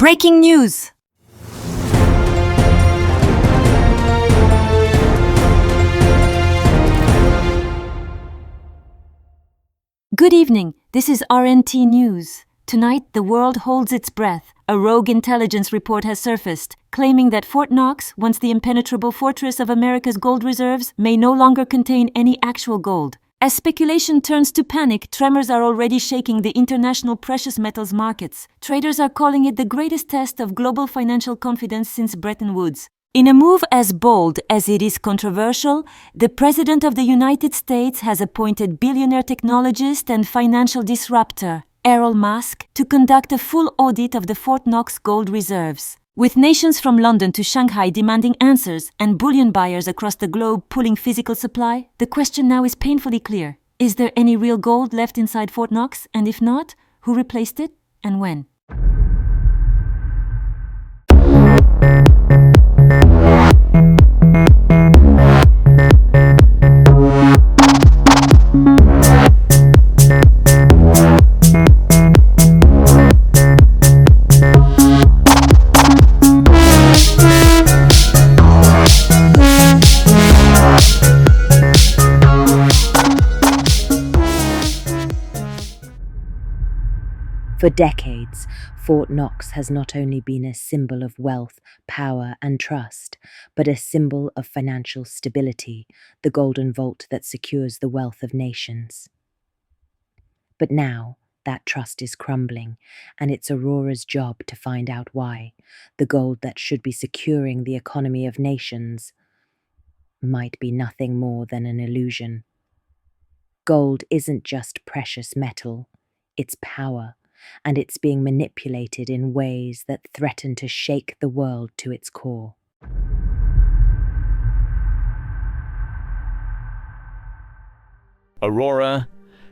Breaking news! Good evening, this is RNT News. Tonight, the world holds its breath. A rogue intelligence report has surfaced, claiming that Fort Knox, once the impenetrable fortress of America's gold reserves, may no longer contain any actual gold. As speculation turns to panic, tremors are already shaking the international precious metals markets. Traders are calling it the greatest test of global financial confidence since Bretton Woods. In a move as bold as it is controversial, the President of the United States has appointed billionaire technologist and financial disruptor Erol Mask to conduct a full audit of the Fort Knox gold reserves. With nations from London to Shanghai demanding answers and bullion buyers across the globe pulling physical supply, the question now is painfully clear. Is there any real gold left inside Fort Knox? And if not, who replaced it and when? For decades, Fort Knox has not only been a symbol of wealth, power, and trust, but a symbol of financial stability, the golden vault that secures the wealth of nations. But now, that trust is crumbling, and it's Aurora's job to find out why. The gold that should be securing the economy of nations might be nothing more than an illusion. Gold isn't just precious metal, it's power. And it's being manipulated in ways that threaten to shake the world to its core. Aurora,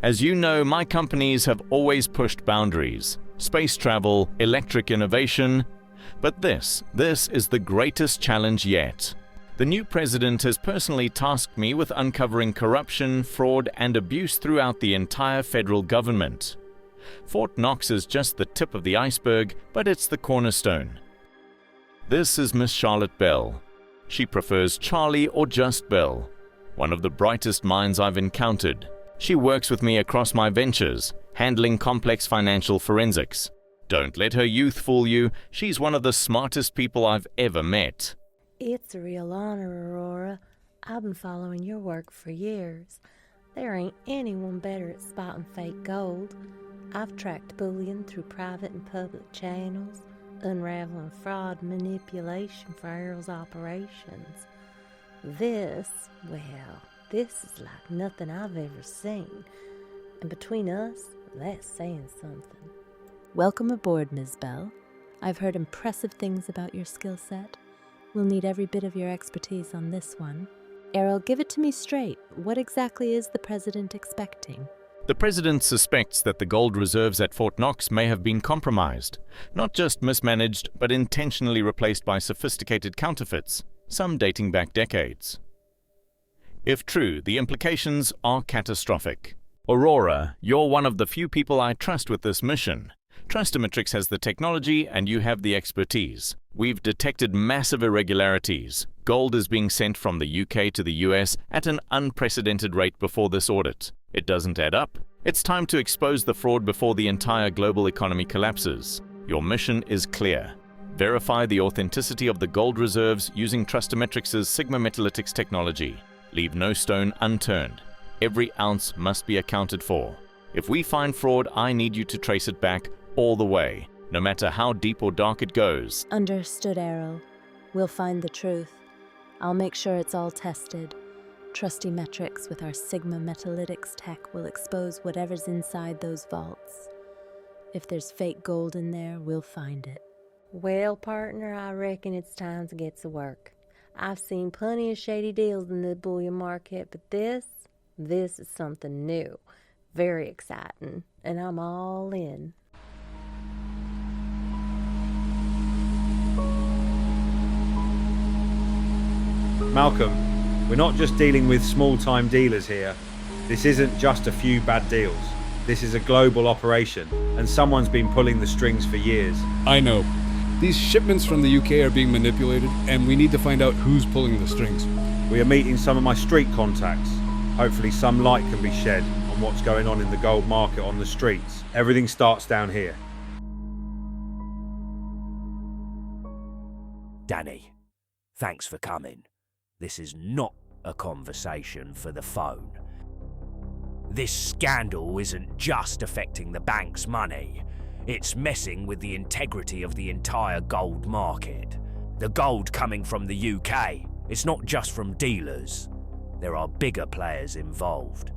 as you know, my companies have always pushed boundaries, space travel, electric innovation, but this is the greatest challenge yet. The new president has personally tasked me with uncovering corruption, fraud, and abuse throughout the entire federal government. Fort Knox is just the tip of the iceberg, but it's the cornerstone. This is Miss Charlotte Bell. She prefers Charlie or just Bell. One of the brightest minds I've encountered. She works with me across my ventures, handling complex financial forensics. Don't let her youth fool you. She's one of the smartest people I've ever met. It's a real honor, Aurora. I've been following your work for years. There ain't anyone better at spotting fake gold. I've tracked bullion through private and public channels, unraveling fraud and manipulation for Erol's operations. This is like nothing I've ever seen. And between us, that's saying something. Welcome aboard, Ms. Bell. I've heard impressive things about your skill set. We'll need every bit of your expertise on this one. Erol, give it to me straight. What exactly is the president expecting? The president suspects that the gold reserves at Fort Knox may have been compromised, not just mismanaged, but intentionally replaced by sophisticated counterfeits, some dating back decades. If true, the implications are catastrophic. Aurora, you're one of the few people I trust with this mission. Trustometrics has the technology and you have the expertise. We've detected massive irregularities. Gold is being sent from the UK to the US at an unprecedented rate before this audit. It doesn't add up. It's time to expose the fraud before the entire global economy collapses. Your mission is clear. Verify the authenticity of the gold reserves using Trustometrics' Sigma Metalytics technology. Leave no stone unturned. Every ounce must be accounted for. If we find fraud, I need you to trace it back all the way, no matter how deep or dark it goes. Understood, Erol. We'll find the truth. I'll make sure it's all tested. Trustometrics with our Sigma Metalytics tech will expose whatever's inside those vaults. If there's fake gold in there, we'll find it. Well, partner, I reckon it's time to get to work. I've seen plenty of shady deals in the bullion market, but this is something new. Very exciting, and I'm all in. Malcolm, we're not just dealing with small-time dealers here. This isn't just a few bad deals. This is a global operation, and someone's been pulling the strings for years. I know. These shipments from the UK are being manipulated, and we need to find out who's pulling the strings. We are meeting some of my street contacts. Hopefully some light can be shed on what's going on in the gold market on the streets. Everything starts down here. Danny, thanks for coming. This is not a conversation for the phone. This scandal isn't just affecting the bank's money. It's messing with the integrity of the entire gold market. The gold coming from the UK, it's not just from dealers. There are bigger players involved.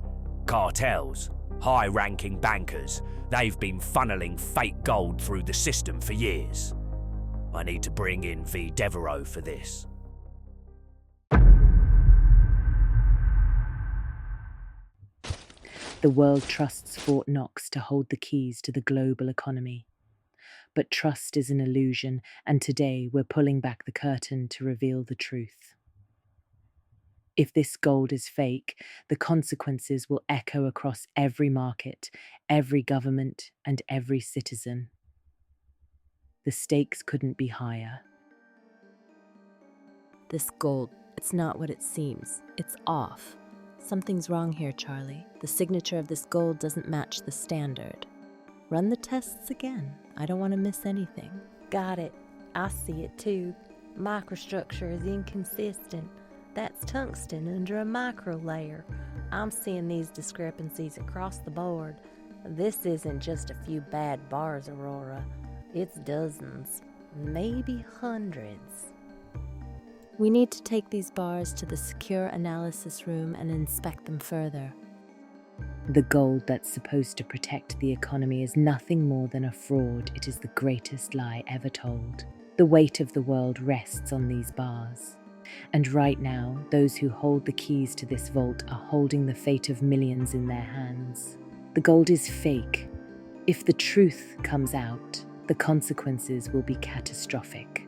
Cartels, high-ranking bankers, they've been funneling fake gold through the system for years. I need to bring in V. Devereaux for this. The world trusts Fort Knox to hold the keys to the global economy. But trust is an illusion, and today we're pulling back the curtain to reveal the truth. If this gold is fake, the consequences will echo across every market, every government, and every citizen. The stakes couldn't be higher. This gold, it's not what it seems. It's off. Something's wrong here, Charlie. The signature of this gold doesn't match the standard. Run the tests again. I don't want to miss anything. Got it. I see it too. Microstructure is inconsistent. That's tungsten under a micro layer. I'm seeing these discrepancies across the board. This isn't just a few bad bars, Aurora. It's dozens, maybe hundreds. We need to take these bars to the secure analysis room and inspect them further. The gold that's supposed to protect the economy is nothing more than a fraud. It is the greatest lie ever told. The weight of the world rests on these bars. And right now, those who hold the keys to this vault are holding the fate of millions in their hands. The gold is fake. If the truth comes out, the consequences will be catastrophic.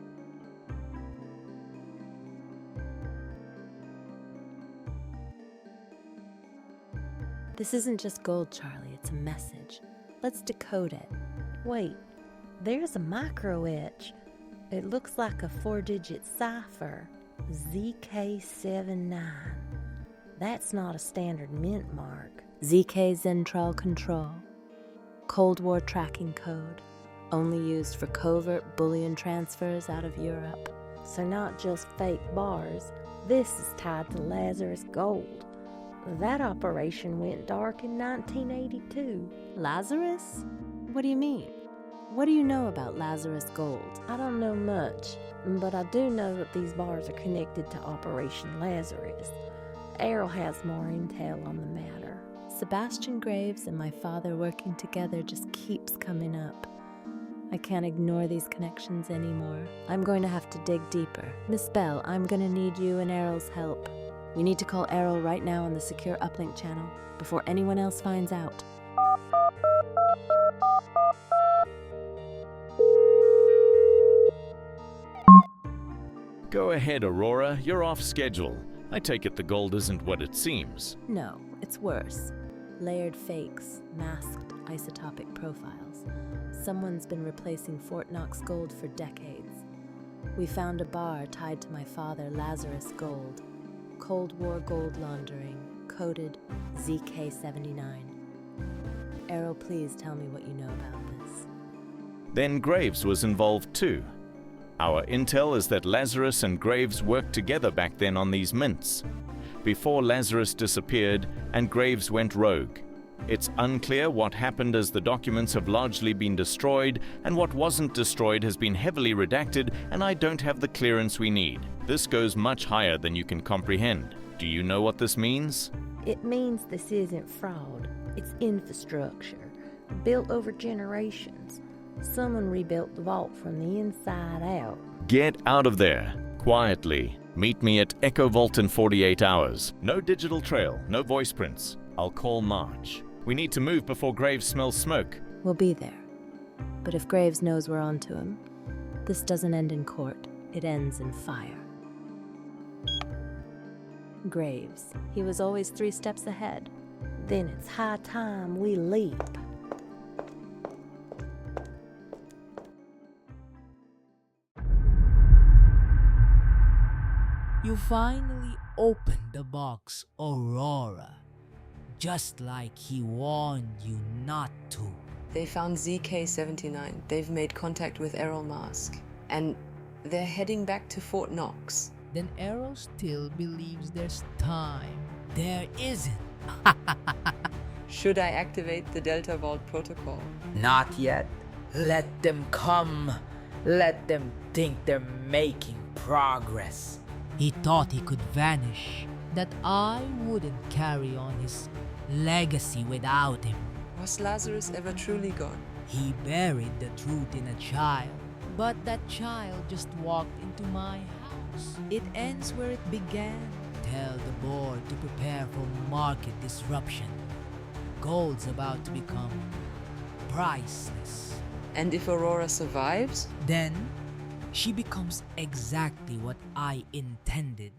This isn't just gold, Charlie. It's a message. Let's decode it. Wait, there's a micro etch. It looks like a 4-digit cipher. ZK79. That's not a standard mint mark. ZK Zentral Control. Cold War tracking code. Only used for covert bullion transfers out of Europe. So not just fake bars. This is tied to Lazarus Gold. That operation went dark in 1982. Lazarus? What do you mean? What do you know about Lazarus Gold? I don't know much, but I do know that these bars are connected to Operation Lazarus. Erol has more intel on the matter. Sebastian Graves and my father working together just keeps coming up. I can't ignore these connections anymore. I'm going to have to dig deeper. Miss Bell, I'm going to need you and Erol's help. We need to call Erol right now on the secure uplink channel before anyone else finds out. Go ahead, Aurora. You're off schedule. I take it the gold isn't what it seems. No, it's worse. Layered fakes, masked isotopic profiles. Someone's been replacing Fort Knox gold for decades. We found a bar tied to my father, Lazarus Gold. Cold War gold laundering, coded ZK79. Erol, please tell me what you know about this. Then Graves was involved too. Our intel is that Lazarus and Graves worked together back then on these mints, before Lazarus disappeared and Graves went rogue. It's unclear what happened as the documents have largely been destroyed, and what wasn't destroyed has been heavily redacted, and I don't have the clearance we need. This goes much higher than you can comprehend. Do you know what this means? It means this isn't fraud. It's infrastructure, built over generations. Someone rebuilt the vault from the inside out. Get out of there, quietly. Meet me at Echo Vault in 48 hours. No digital trail, no voice prints. I'll call March. We need to move before Graves smells smoke. We'll be there. But if Graves knows we're onto him, this doesn't end in court. It ends in fire. Graves. He was always 3 steps ahead. Then it's high time we leap. You finally opened the box, Aurora. Just like he warned you not to. They found ZK-79. They've made contact with Erol Mask. And they're heading back to Fort Knox. Then Erol still believes there's time. There isn't. Should I activate the Delta Vault protocol? Not yet. Let them come. Let them think they're making progress. He thought he could vanish, that I wouldn't carry on his legacy without him. Was Lazarus ever truly gone? He buried the truth in a child, but that child just walked into my house. It ends where it began. Tell the board to prepare for market disruption. Gold's about to become priceless. And if Aurora survives? Then she becomes exactly what I intended.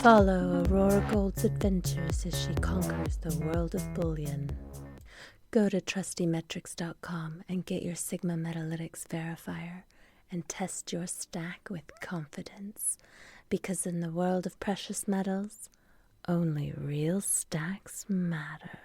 Follow Aurora Gold's adventures as she conquers the world of bullion. Go to trustymetrics.com and get your Sigma Metalytics Verifier and test your stack with confidence, because in the world of precious metals, only real stacks matter.